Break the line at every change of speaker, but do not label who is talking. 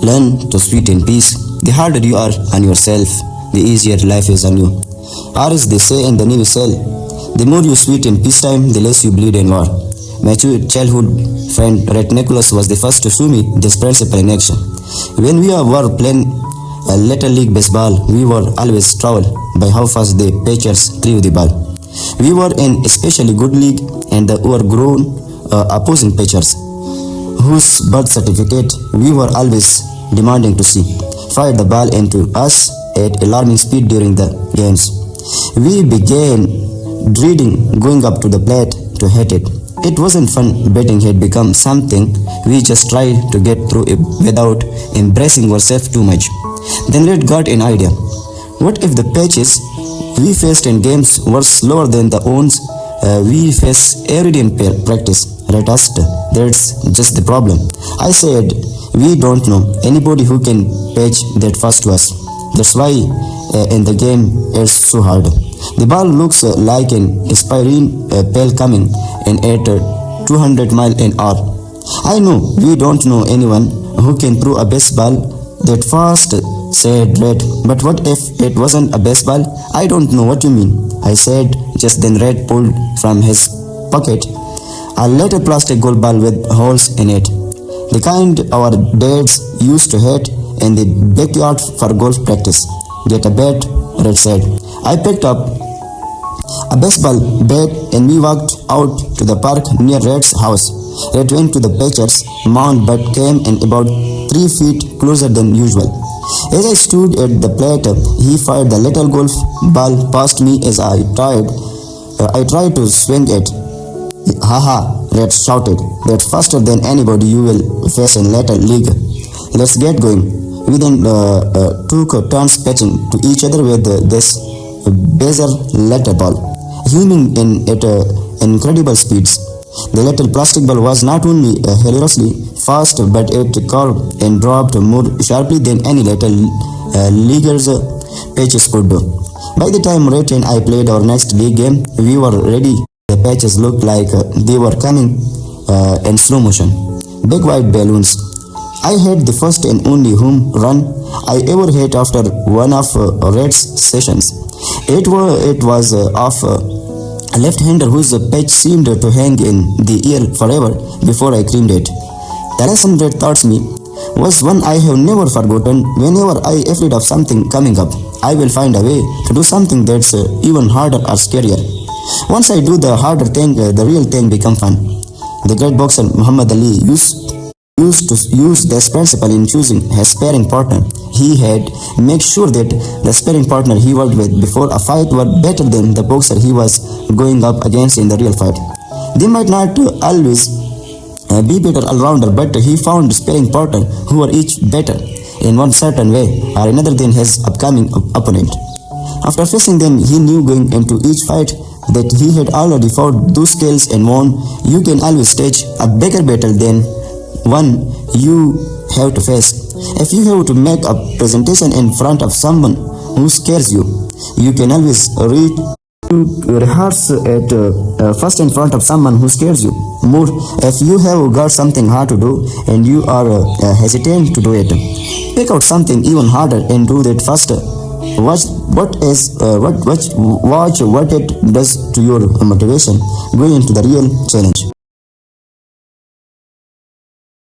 Learn to sweeten peace. The harder you are on yourself, the easier life is on you. Or as they say in the Navy SEAL, the more you sweeten peacetime, the less you bleed in war. My childhood friend Red Nicholas was the first to show me this principle in action. When we were playing a little league baseball, we were always troubled by how fast the pitchers threw the ball. We were in especially good league and the overgrown opposing pitchers, whose birth certificate we were always demanding to see, fired the ball into us at alarming speed during the games. We began dreading going up to the plate to hit it. It wasn't fun betting had become something we just tried to get through it without embracing ourselves too much. Then Red got an idea. What if the pitches we faced in games were slower than the ones we face every day in practice? Red asked. That's just the problem. I said, we don't know anybody who can pitch that fast to us. That's why in the game it's so hard. The ball looks like an aspirin pill coming in at 200 miles an hour. I know we don't know anyone who can throw a baseball that fast, said Red. But what if it wasn't a baseball? I don't know what you mean, I said. Just then Red pulled from his pocket a little plastic golf ball with holes in it, the kind our dads used to hit in the backyard for golf practice. Get a bat, Red said. I picked up a baseball bat and we walked out to the park near Red's house. Red went to the pitcher's mound but came in about 3 feet closer than usual. As I stood at the plate, he fired the little golf ball past me as I tried to swing it. Haha, Red shouted. That's faster than anybody you will face in Little League. Let's get going. We then took turns pitching to each other with this bizarre letter ball, humming in at incredible speeds. The little plastic ball was not only hilariously fast, but it curved and dropped more sharply than any little leaguer's pitches could do. By the time Red and I played our next league game, we were ready. The pitches looked like they were coming in slow motion. Big white balloons. I hit the first and only home run I ever hit after one of Red's sessions. It was off a left-hander whose pitch seemed to hang in the air forever before I creamed it. The lesson Red taught me was one I have never forgotten. Whenever I am afraid of something coming up, I will find a way to do something that's even harder or scarier. Once I do the harder thing, the real thing become fun. The great boxer Muhammad Ali used to use this principle in choosing his sparring partner. He had make sure that the sparring partner he worked with before a fight were better than the boxer he was going up against in the real fight. They might not always be better all-rounder, but he found sparring partner who were each better in one certain way or another than his upcoming opponent. After facing them, he knew going into each fight that he had already fought those skills and won. You can always stage a bigger battle than one you have to face. If you have to make a presentation in front of someone who scares you, you can always rehearse it first in front of someone who scares you more. If you have got something hard to do and you are hesitant to do it, pick out something even harder and do that faster. Watch what it does to your motivation going into the real challenge.